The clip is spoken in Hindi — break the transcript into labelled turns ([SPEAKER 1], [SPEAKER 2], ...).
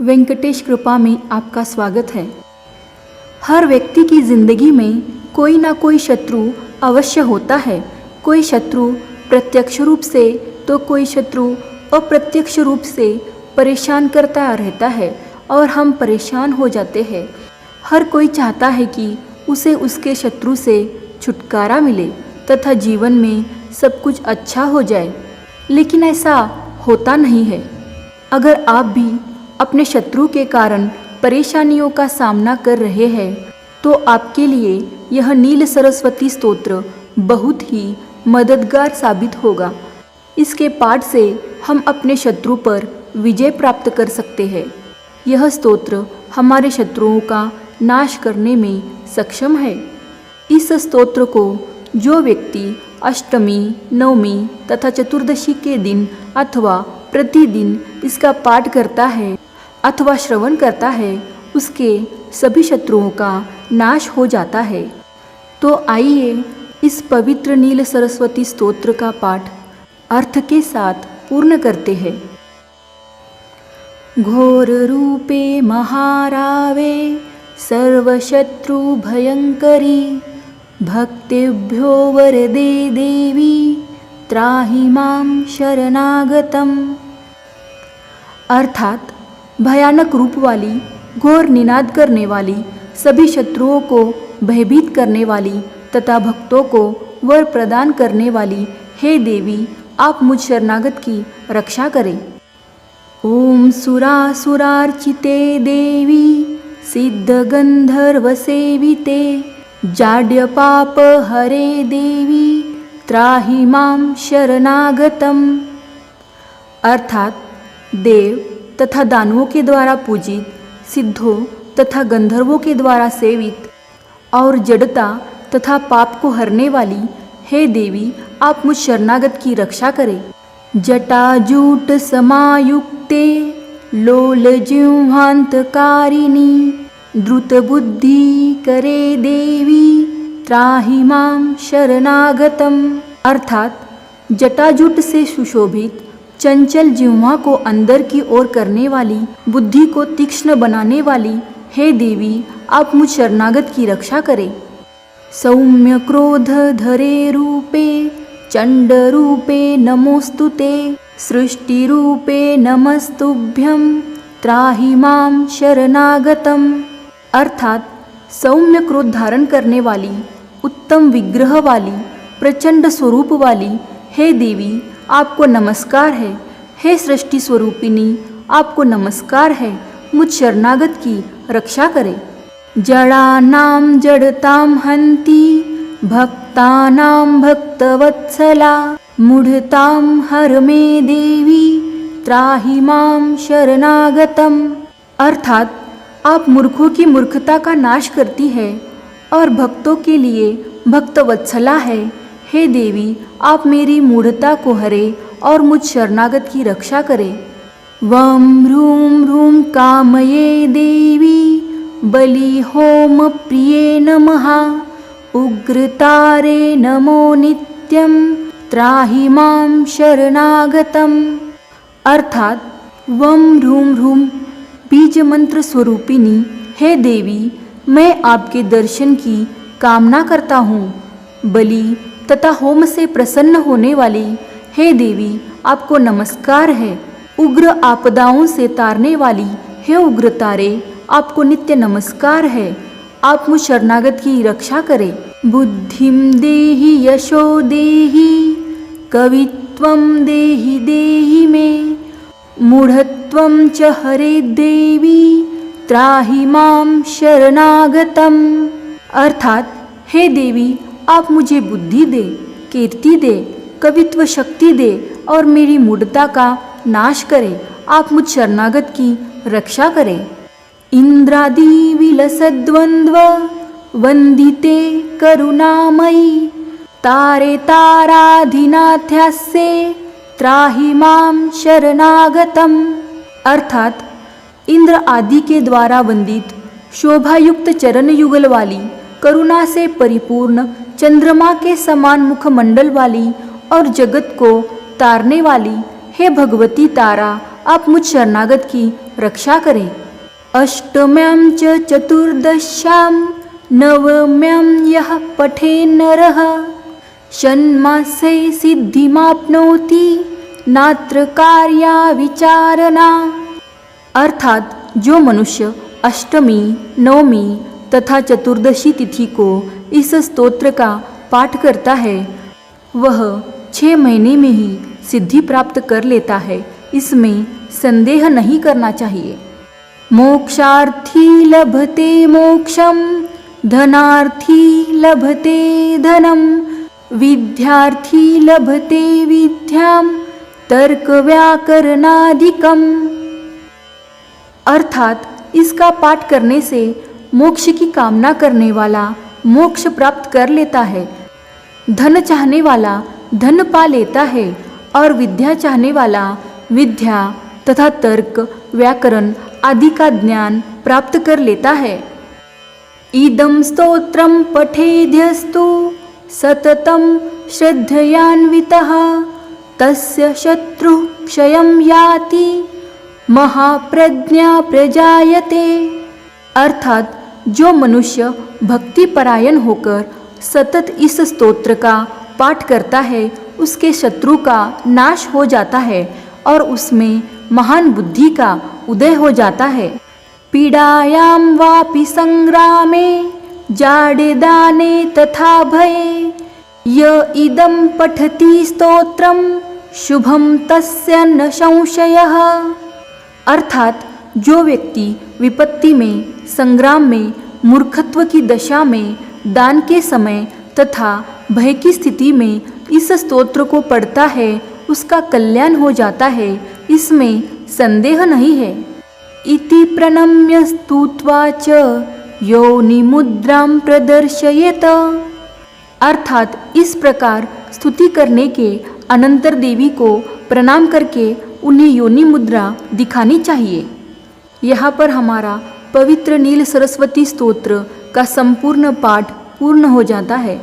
[SPEAKER 1] वेंकटेश कृपा में आपका स्वागत है। हर व्यक्ति की जिंदगी में कोई ना कोई शत्रु अवश्य होता है। कोई शत्रु प्रत्यक्ष रूप से तो कोई शत्रु अप्रत्यक्ष रूप से परेशान करता रहता है और हम परेशान हो जाते हैं। हर कोई चाहता है कि उसे उसके शत्रु से छुटकारा मिले तथा जीवन में सब कुछ अच्छा हो जाए, लेकिन ऐसा होता नहीं है। अगर आप भी अपने शत्रु के कारण परेशानियों का सामना कर रहे हैं तो आपके लिए यह नील सरस्वती स्तोत्र बहुत ही मददगार साबित होगा। इसके पाठ से हम अपने शत्रु पर विजय प्राप्त कर सकते हैं। यह स्तोत्र हमारे शत्रुओं का नाश करने में सक्षम है। इस स्तोत्र को जो व्यक्ति अष्टमी, नवमी तथा चतुर्दशी के दिन अथवा प्रतिदिन इसका पाठ करता है अथवा श्रवण करता है, उसके सभी शत्रुओं का नाश हो जाता है। तो आइए इस पवित्र नील सरस्वती स्तोत्र का पाठ अर्थ के साथ पूर्ण करते हैं। घोर रूपे महारावे सर्वशत्रु भयंकरी भक्तिभ्यो वरदे देवी त्राहि मां शरणागतम। अर्थात भयानक रूप वाली, घोर निनाद करने वाली, सभी शत्रुओं को भयभीत करने वाली तथा भक्तों को वर प्रदान करने वाली हे देवी, आप मुझ शरणागत की रक्षा करें। ओम सुरासुरार्चिते देवी सिद्धगंधर्व सेविते जाड्य पाप हरे देवी त्राहि मां शरणागतम। अर्थात देव तथा दानवों के द्वारा पूजित, सिद्धों तथा गंधर्वों के द्वारा सेवित और जड़ता तथा पाप को हरने वाली हे देवी, आप मुझ शरणागत की रक्षा करें। जटाजूट समायुक्ते लोल जिह्वान्तकारिणी द्रुत बुद्धि करे देवी त्राहि मां शरणागतम। अर्थात जटाजूट से सुशोभित, चंचल जिह्वा को अंदर की ओर करने वाली, बुद्धि को तीक्ष्ण बनाने वाली हे देवी, आप मुझ शरणागत की रक्षा करें। सौम्य क्रोध धरे रूपे चंड रूपे नमोस्तुते सृष्टि रूपे नमस्तुभ्यं त्राहि मां शरणागतम। अर्थात सौम्य क्रोध धारण करने वाली, उत्तम विग्रह वाली, प्रचंड स्वरूप वाली हे देवी, आपको नमस्कार है। हे सृष्टि स्वरूपिणी, आपको नमस्कार है। मुझ शरणागत की रक्षा करें। जड़ानां जड़तां हन्ति भक्तानां भक्तवत्सला मूढ़तां हर मे देवी त्राहि मां शरणागतम। अर्थात आप मूर्खों की मूर्खता का नाश करती है और भक्तों के लिए भक्तवत्सला है। हे देवी, आप मेरी मूढ़ता को हरे और मुझ शरणागत की रक्षा करें। वं ह्रूं ह्रूं कामये देवी बलि होम प्रिये नमः उग्रतारे नमो नित्यं त्राहि मां शरणागतम। अर्थात वं ह्रूं ह्रूं बीज मंत्र स्वरूपिणी हे देवी, मैं आपके दर्शन की कामना करता हूँ। बलि तथा होम से प्रसन्न होने वाली हे देवी, आपको नमस्कार है। उग्र आपदाओं से तारने वाली हे उग्रतारे, आपको नित्य नमस्कार है। आप मुझ शरणागत की रक्षा करें। बुद्धिं देहि यशो देहि कवित्वं देहि देहि मे मूढ़त्वं च हरे देवी त्राहि मां शरणागतम। अर्थात हे देवी, आप मुझे बुद्धि दे, कीर्ति दे, कवित्व शक्ति दे और मेरी मूढ़ता का नाश करें। आप मुझ शरणागत की रक्षा करें। इंद्रादि विलसद्वंद्व वंदिते करुणामयी तारे ताराधिनाथ्यास्ये त्राहि मां शरणागतम। अर्थात इंद्र आदि के द्वारा वंदित, शोभायुक्त चरण युगल वाली, करुणा से परिपूर्ण, चंद्रमा के समान मुखमंडल वाली और जगत को तारने वाली हे भगवती तारा, आप मुझ शरणागत की रक्षा करे। अष्टम्यां च चतुर्दश्यां नवम्यां यः पठेन् नरः षण्मासे सिद्धिमाप्नोति नात्र कार्या विचारणा। अर्थात जो मनुष्य अष्टमी, नवमी तथा चतुर्दशी तिथि को इस स्तोत्र का पाठ करता है वह 6 महीने में ही सिद्धि प्राप्त कर लेता है, इसमें संदेह नहीं करना चाहिए। मोक्षार्थी लभते मोक्षम, धनार्थी लभते धनम, विद्यार्थी लभते विद्याम, तर्क व्याकरणादिकम। अर्थात इसका पाठ करने से मोक्ष की कामना करने वाला मोक्ष प्राप्त कर लेता है, धन चाहने वाला धन पा लेता है और विद्या चाहने वाला विद्या तथा तर्क व्याकरण आदि का ज्ञान प्राप्त कर लेता है। इदं स्तोत्रम पठेद्यस्तु सततं श्रद्धयान्वितः तस्य शत्रुः क्षयं याति महाप्रज्ञा प्रजायते। अर्थात जो मनुष्य भक्ति परायण होकर सतत इस स्तोत्र का पाठ करता है उसके शत्रु का नाश हो जाता है और उसमें महान बुद्धि का उदय हो जाता है। पीड़ायां वापि संग्रामे जाडेदाने तथा भये य इदं पठति स्तोत्रम शुभम तस्य न संशयः। अर्थात जो व्यक्ति विपत्ति में, संग्राम में, मूर्खत्व की दशा में, दान के समय तथा भय की स्थिति में इस स्तोत्र को पढ़ता है उसका कल्याण हो जाता है, इसमें संदेह नहीं है। इति प्रणम्य स्तुत्वा च योनिमुद्रां प्रदर्शयेत। अर्थात इस प्रकार स्तुति करने के अनंतर देवी को प्रणाम करके उन्हें योनि मुद्रा दिखानी चाहिए। यहाँ पर हमारा पवित्र नील सरस्वती स्तोत्र का संपूर्ण पाठ पूर्ण हो जाता है।